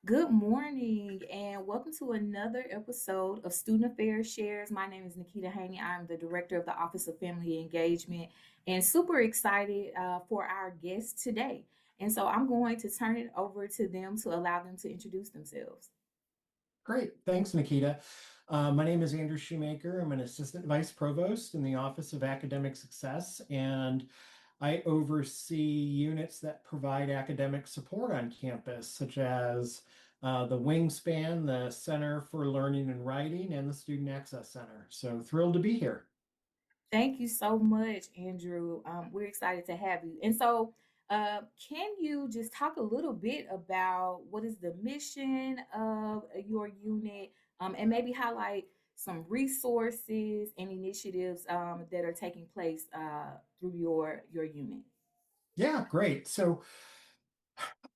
Good morning and welcome to another episode of Student Affairs Shares. My name is Nikita Haney. I'm the Director of the Office of Family Engagement and super excited for our guest today. And so I'm going to turn it over to them to allow them to introduce themselves. Great. Thanks, Nikita. My name is Andrew Shoemaker. I'm an Assistant Vice Provost in the Office of Academic Success, and I oversee units that provide academic support on campus, such as the Wingspan, the Center for Learning and Writing, and the Student Access Center. So thrilled to be here. Thank you so much, Andrew. We're excited to have you. And so, can you just talk a little bit about what is the mission of your unit, and maybe highlight some resources and initiatives that are taking place through your unit? Yeah, great. So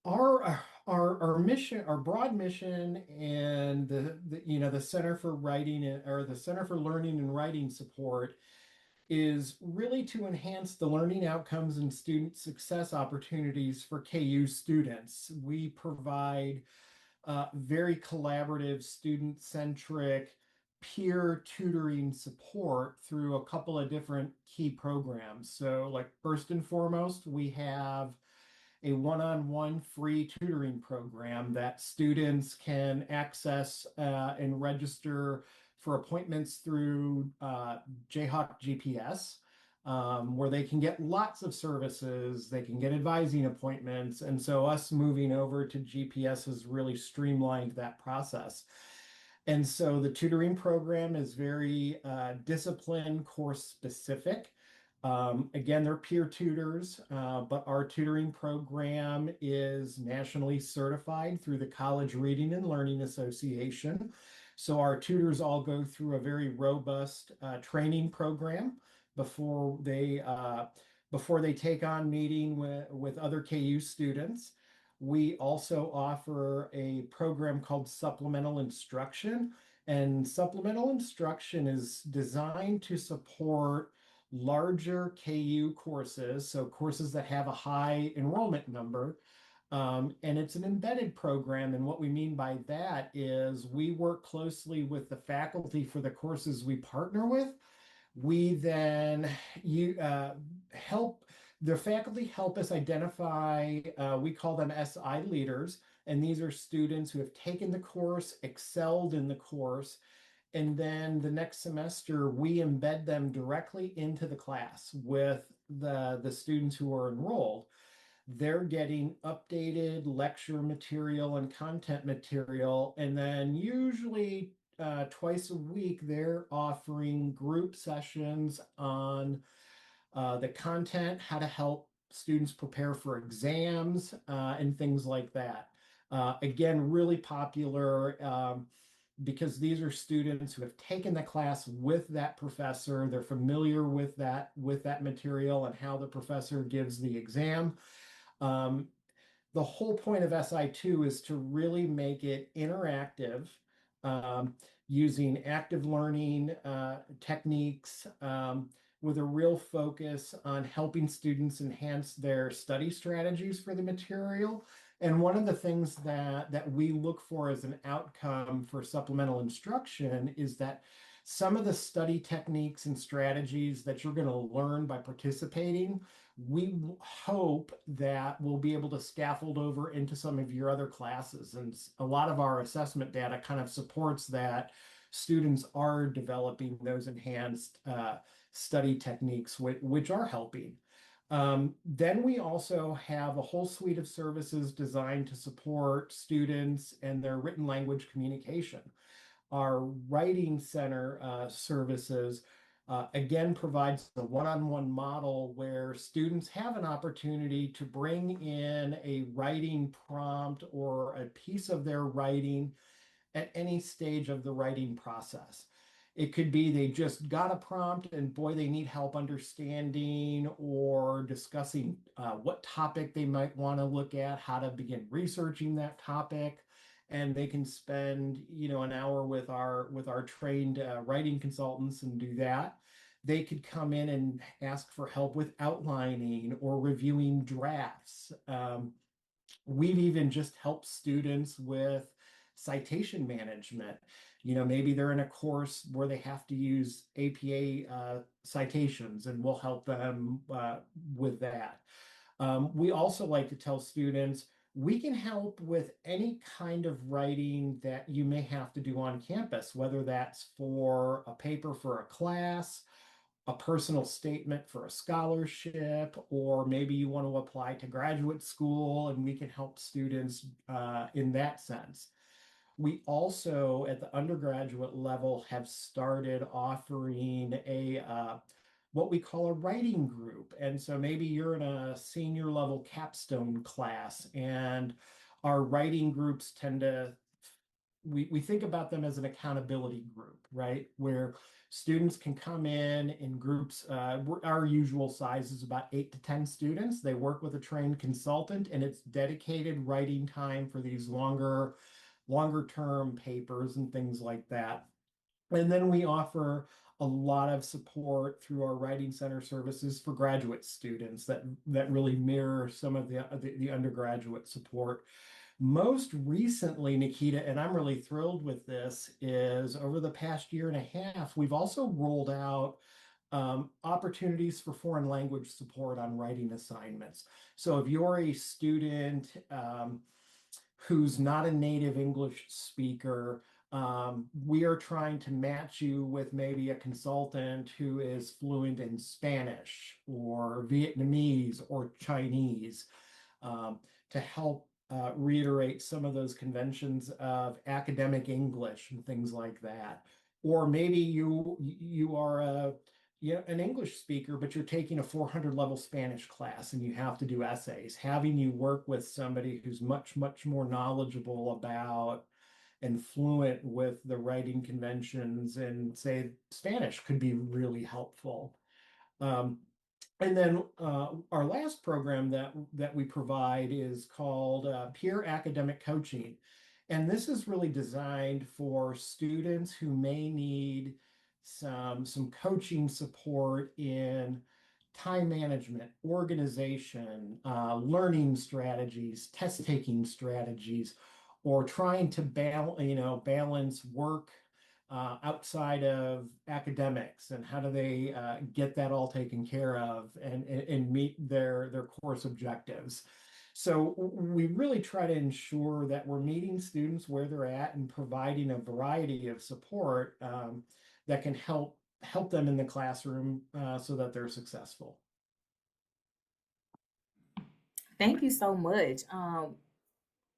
our our mission, our broad mission, and the Center for the Center for Learning and Writing support is really to enhance the learning outcomes and student success opportunities for KU students. We provide very collaborative, student-centric, peer tutoring support through a couple of different key programs. So, like first and foremost, we have a one-on-one free tutoring program that students can access and register for appointments through Jayhawk GPS, where they can get lots of services. They can get advising appointments. And so us moving over to GPS has really streamlined that process. And so the tutoring program is very discipline course specific. Again, they're peer tutors, but our tutoring program is nationally certified through the College Reading and Learning Association. So our tutors all go through a very robust training program before they uh, before they take on meeting with other KU students. We also offer a program called supplemental instruction, and supplemental instruction is designed to support larger KU courses, so courses that have a high enrollment number. And it's an embedded program. And what we mean by that is we work closely with the faculty for the courses we partner with. We then you help the faculty help us identify, we call them SI leaders, and these are students who have taken the course, excelled in the course, and then the next semester we embed them directly into the class with the students who are enrolled. They're getting updated lecture material and content material, and then usually twice a week they're offering group sessions on the content, how to help students prepare for exams, and things like that. Again, really popular because these are students who have taken the class with that professor. They're familiar with that material and how the professor gives the exam. Um, the whole point of SI2 is to really make it interactive, um, using active learning techniques, with a real focus on helping students enhance their study strategies for the material. And one of the things that we look for as an outcome for supplemental instruction is that some of the study techniques and strategies that you're going to learn by participating, we hope that we'll be able to scaffold over into some of your other classes. And a lot of our assessment data kind of supports that students are developing those enhanced study techniques, which are helping. Then we also have a whole suite of services designed to support students and their written language communication. Our Writing Center services again provides a one-on-one model where students have an opportunity to bring in a writing prompt or a piece of their writing at any stage of the writing process. It could be they just got a prompt and boy, they need help understanding or discussing what topic they might want to look at, how to begin researching that topic. And they can spend, an hour with our trained writing consultants and do that. They could come in and ask for help with outlining or reviewing drafts. We've even just helped students with citation management. Maybe they're in a course where they have to use APA citations, and we'll help them with that. We also like to tell students we can help with any kind of writing that you may have to do on campus, whether that's for a paper for a class, a personal statement for a scholarship, or maybe you want to apply to graduate school, and we can help students in that sense. We also, at the undergraduate level, have started offering a what we call a writing group. And so maybe you're in a senior level capstone class, and our writing groups tend to we think about them as an accountability group, right? Where students can come in groups. Our usual size is about 8 to 10 students. They work with a trained consultant, and it's dedicated writing time for these longer term papers and things like that. And then we offer a lot of support through our Writing Center services for graduate students that really mirror some of the undergraduate support. Most recently, Nikita, and I'm really thrilled with this, is over the past year and a half, we've also rolled out opportunities for foreign language support on writing assignments. So if you're a student who's not a native English speaker, we are trying to match you with maybe a consultant who is fluent in Spanish or Vietnamese or Chinese, to help reiterate some of those conventions of academic English and things like that. Or maybe you are an English speaker, but you're taking a 400 level Spanish class and you have to do essays. Having you work with somebody who's much more knowledgeable about and fluent with the writing conventions and say Spanish could be really helpful. Um, and then our last program that we provide is called Peer Academic Coaching. And this is really designed for students who may need some coaching support in time management, organization, learning strategies, test taking strategies, or trying to balance work outside of academics, and how do they get that all taken care of and meet their course objectives. So we really try to ensure that we're meeting students where they're at and providing a variety of support that can help them in the classroom so that they're successful. Thank you so much.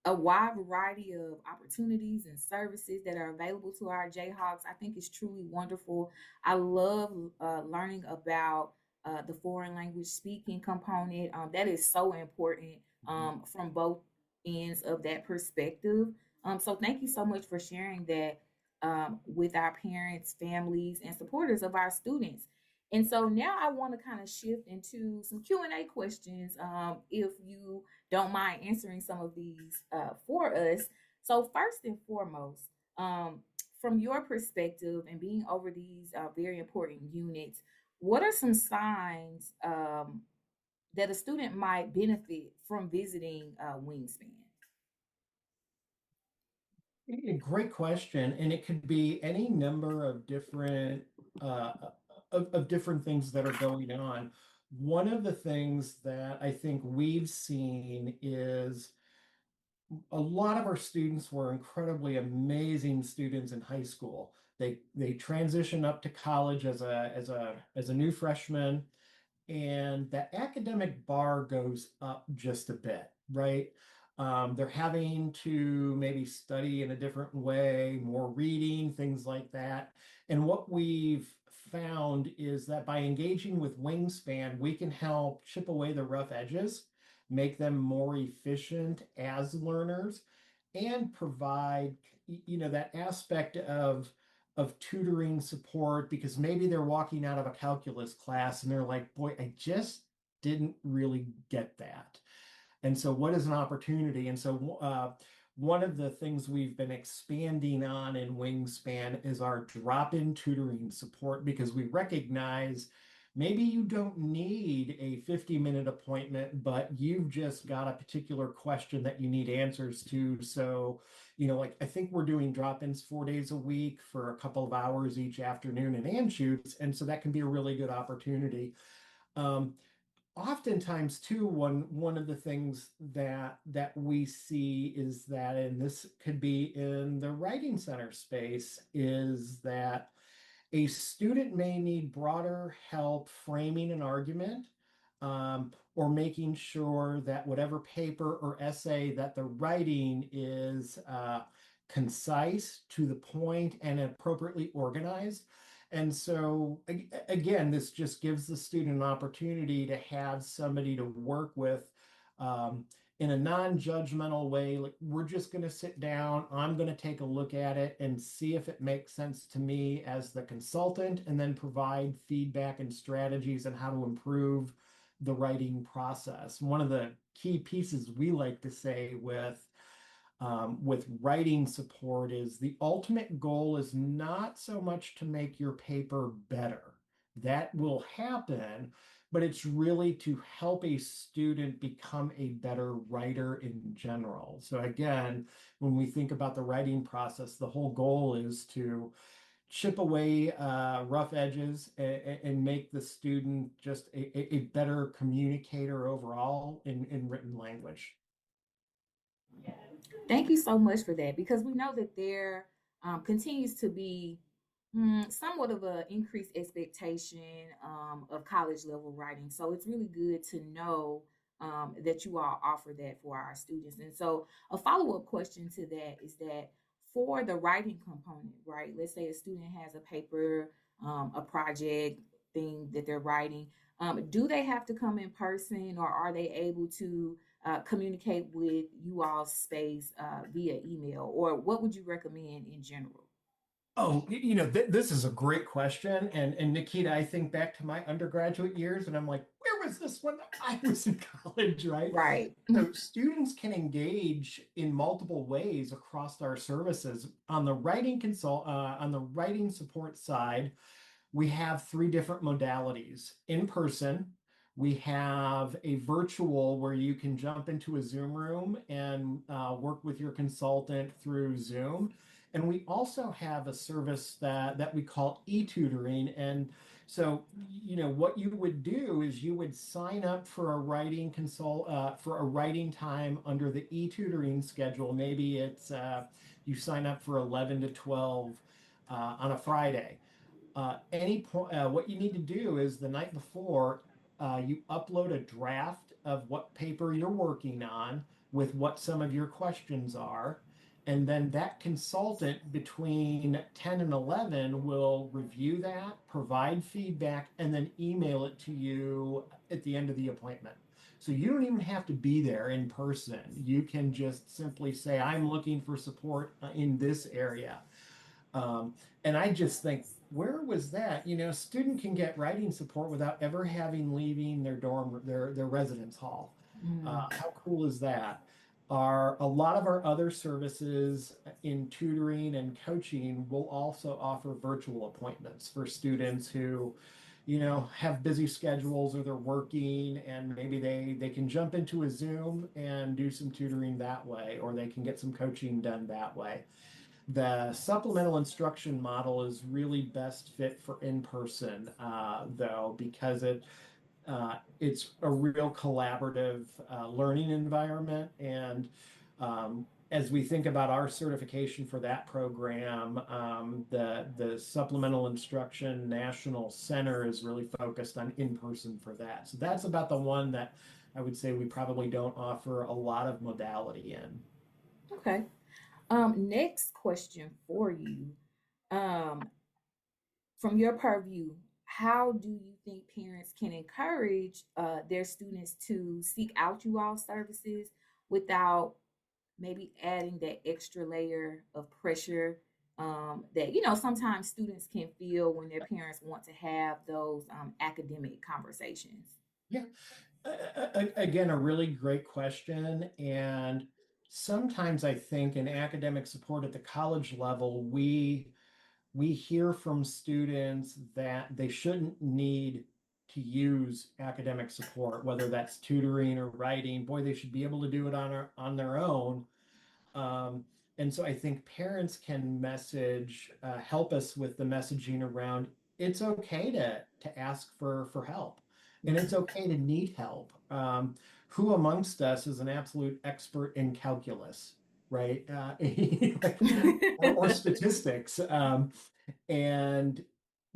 A wide variety of opportunities and services that are available to our Jayhawks, I think is truly wonderful. I love learning about the foreign language speaking component. That is so important from both ends of that perspective. So thank you so much for sharing that with our parents, families, and supporters of our students. And so now I want to kind of shift into some Q&A questions, if you don't mind answering some of these for us. So first and foremost, from your perspective and being over these very important units, what are some signs that a student might benefit from visiting Wingspan? Great question, and it could be any number of different things that are going on. One of the things that I think we've seen is a lot of our students were incredibly amazing students in high school. They transition up to college as a new freshman, and the academic bar goes up just a bit, right? They're having to maybe study in a different way, more reading, things like that. And what we've found is that by engaging with Wingspan, we can help chip away the rough edges, make them more efficient as learners, and provide, that aspect of tutoring support, because maybe they're walking out of a calculus class and they're like, boy, I just didn't really get that. And so, what is an opportunity? And so, one of the things we've been expanding on in Wingspan is our drop in tutoring support, because we recognize Maybe you don't need a 50-minute appointment, but you've just got a particular question that you need answers to. So, like I think we're doing drop-ins 4 days a week for a couple of hours each afternoon and Anschutz. And so that can be a really good opportunity. Um, Oftentimes too, one of the things that we see is that, and this could be in the writing center space, is that a student may need broader help framing an argument, or making sure that whatever paper or essay that they're writing is concise, to the point, and appropriately organized. And so, again, this just gives the student an opportunity to have somebody to work with. Um, in a non-judgmental way. Like, we're just going to sit down, I'm going to take a look at it and see if it makes sense to me as the consultant, and then provide feedback and strategies on how to improve the writing process. One of the key pieces we like to say with writing support is the ultimate goal is not so much to make your paper better. That will happen, but it's really to help a student become a better writer in general. So again, when we think about the writing process, the whole goal is to chip away rough edges, and make the student just a better communicator overall in written language. Thank you so much for that, because we know that there continues to be somewhat of an increased expectation of college level writing. So it's really good to know that you all offer that for our students. And so a follow up question to that is that for the writing component, right? Let's say a student has a paper, a project thing that they're writing. Do they have to come in person, or are they able to communicate with you all's space via email? Or what would you recommend in general? Oh, this is a great question. And Nikita, I think back to my undergraduate years, and I'm like, where was this when I was in college, right? Right. So students can engage in multiple ways across our services. On the writing support side, we have three different modalities. In person, we have a virtual where you can jump into a Zoom room and work with your consultant through Zoom. And we also have a service that we call e-tutoring. And so, what you would do is you would sign up for a for a writing time under the e-tutoring schedule. Maybe it's you sign up for 11 to 12 on a Friday. What you need to do is the night before, you upload a draft of what paper you're working on with what some of your questions are. And then that consultant between 10 and 11 will review that, provide feedback, and then email it to you at the end of the appointment. So you don't even have to be there in person. You can just simply say, I'm looking for support in this area. And I just think, where was that? Student can get writing support without ever having leaving their residence hall. Mm. How cool is that? A lot of our other services in tutoring and coaching will also offer virtual appointments for students who, have busy schedules, or they're working, and maybe they can jump into a Zoom and do some tutoring that way, or they can get some coaching done that way. The supplemental instruction model is really best fit for in-person, though, because it's a real collaborative learning environment. And as we think about our certification for that program, the Supplemental Instruction National Center is really focused on in-person for that. So that's about the one that I would say we probably don't offer a lot of modality in. Okay. Next question for you. Um, from your purview, how do you think parents can encourage their students to seek out you all services without maybe adding that extra layer of pressure that sometimes students can feel when their parents want to have those academic conversations? Yeah. Again, a really great question. And sometimes I think in academic support at the college level, we hear from students that they shouldn't need to use academic support, whether that's tutoring or writing. Boy, they should be able to do it on their own. Um, and so I think parents can help us with the messaging around it's okay to ask for help, and it's okay to need help. Who amongst us is an absolute expert in calculus, right? Or statistics. And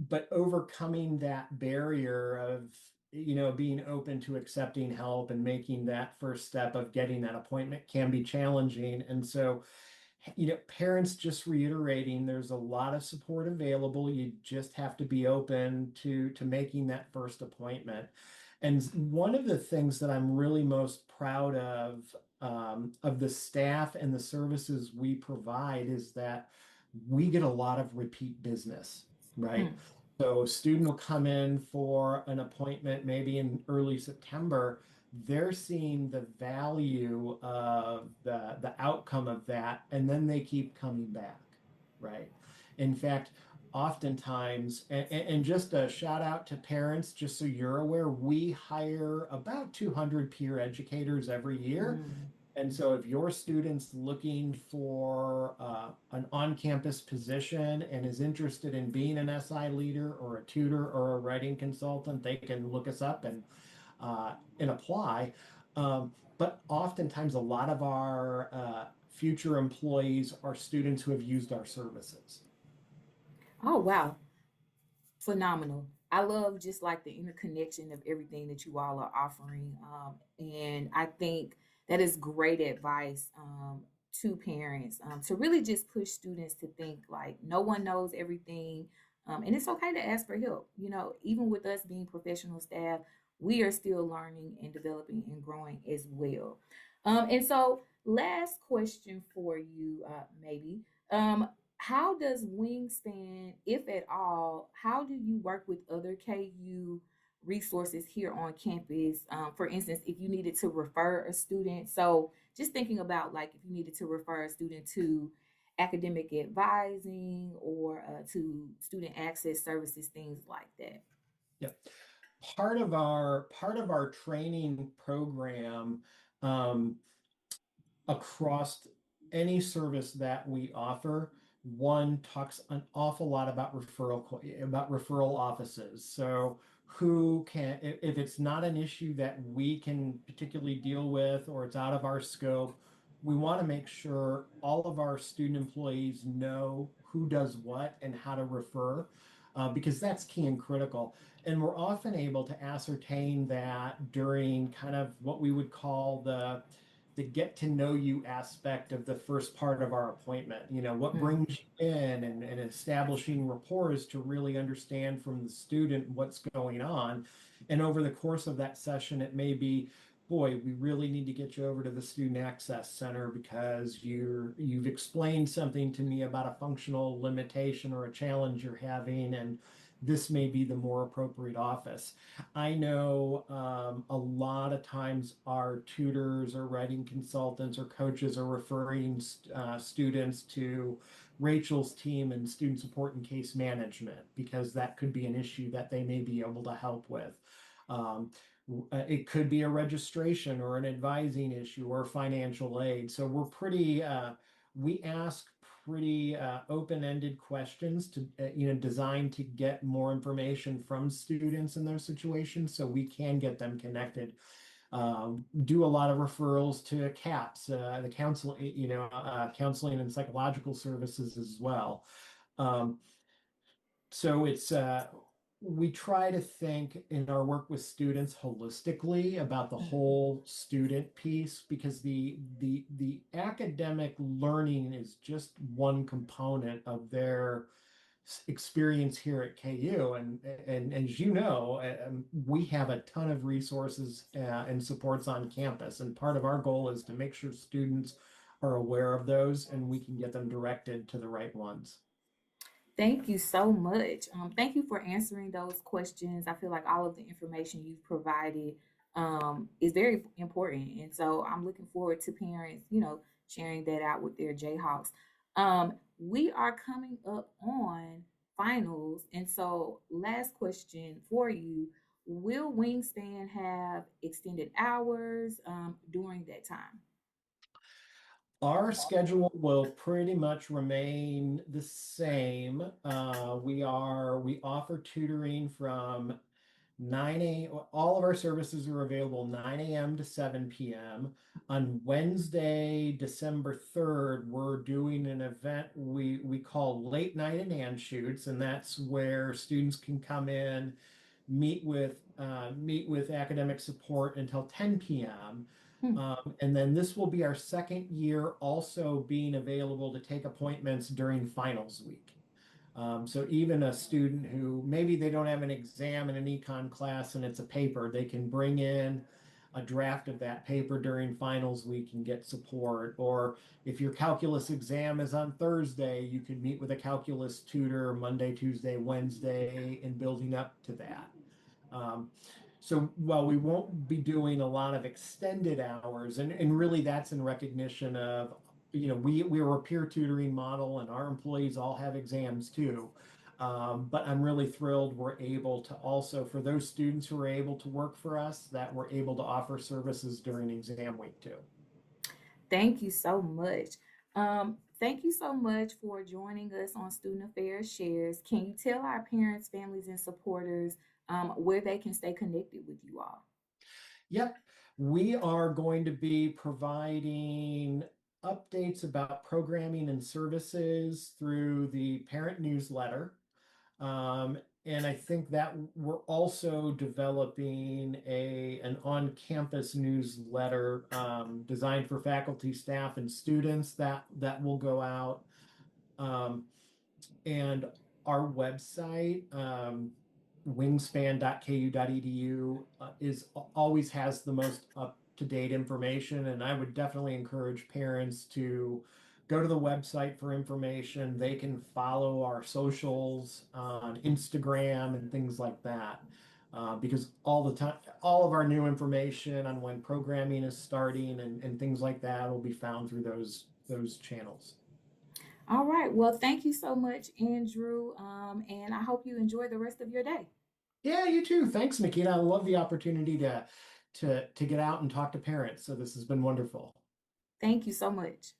but overcoming that barrier of being open to accepting help and making that first step of getting that appointment can be challenging. And so parents, just reiterating, there's a lot of support available. You just have to be open to making that first appointment. And one of the things that I'm really most proud of the staff and the services we provide is that we get a lot of repeat business, right? Mm. So a student will come in for an appointment maybe in early September. They're seeing the value of the outcome of that, and then they keep coming back, right? In fact, oftentimes, and just a shout out to parents, just so you're aware, we hire about 200 peer educators every year. Mm. And so if your student's looking for an on-campus position and is interested in being an SI leader or a tutor or a writing consultant, they can look us up and apply. But oftentimes, a lot of our future employees are students who have used our services. Oh, wow. Phenomenal. I love just like the interconnection of everything that you all are offering. And I think that is great advice to parents to really just push students to think like no one knows everything. And it's okay to ask for help. You know, even with us being professional staff, we are still learning and developing and growing as well. And so, last question for you, maybe. Um, how does Wingspan, if at all, how do you work with other KU resources here on campus? For instance, if you needed to refer a student, so just thinking about like if you needed to refer a student to academic advising or to student access services, things like that. Yeah. Part of our training program, um, across any service that we offer, one talks an awful lot about referral offices. So who can, if it's not an issue that we can particularly deal with or it's out of our scope, we want to make sure all of our student employees know who does what and how to refer, because that's key and critical. And we're often able to ascertain that during kind of what we would call the get to know you aspect of the first part of our appointment. What Mm. brings you in, and establishing rapport is to really understand from the student what's going on. And over the course of that session, it may be, boy, we really need to get you over to the Student Access Center because you've explained something to me about a functional limitation or a challenge you're having, and this may be the more appropriate office. I know a lot of times our tutors or writing consultants or coaches are referring students to Rachel's team in student support and case management because that could be an issue that they may be able to help with. Um, it could be a registration or an advising issue or financial aid. So we ask pretty open-ended questions to designed to get more information from students in their situations so we can get them connected. Do a lot of referrals to CAPS, the counseling and psychological services as well. um, so we try to think in our work with students holistically about the Mhm. whole student piece, because the academic learning is just one component of their experience here at KU. And as you know, we have a ton of resources and supports on campus. And part of our goal is to make sure students are aware of those and we can get them directed to the right ones. Thank you so much. Thank you for answering those questions. I feel like all of the information you've provided is very important. And so I'm looking forward to parents, sharing that out with their Jayhawks. We are coming up on finals. And so, last question for you. will Wingspan have extended hours during that time? Our schedule will pretty much remain the same. We offer tutoring from 9 a. All of our services are available 9 a.m. to 7 p.m. On Wednesday, December 3rd, we're doing an event we call Late Night and Anschutz, and that's where students can come in, meet with academic support until 10 p.m. Hmm. And then this will be our second year also being available to take appointments during finals week. So even a student who maybe they don't have an exam in an econ class and it's a paper, they can bring in a draft of that paper during finals week and get support. Or if your calculus exam is on Thursday, you can meet with a calculus tutor Monday, Tuesday, Wednesday, and building up to that. Um, so while we won't be doing a lot of extended hours, and really that's in recognition of, we're a peer tutoring model and our employees all have exams too. But I'm really thrilled we're able to also, for those students who are able to work for us, that we're able to offer services during exam week too. Thank you so much. Thank you so much for joining us on Student Affairs Shares. Can you tell our parents, families, and supporters where they can stay connected with you all? Yep. We are going to be providing updates about programming and services through the parent newsletter. Um, and I think that we're also developing an on-campus newsletter designed for faculty, staff, and students that will go out. Um, and our website, wingspan.ku.edu, is always has the most up-to-date information. And I would definitely encourage parents to go to the website for information. They can follow our socials on Instagram and things like that. Because all the time, all of our new information on when programming is starting and things like that will be found through those channels. All right. Well, thank you so much, Andrew. And I hope you enjoy the rest of your day. Yeah, you too. Thanks, Nikita. I love the opportunity to get out and talk to parents. So this has been wonderful. Thank you so much.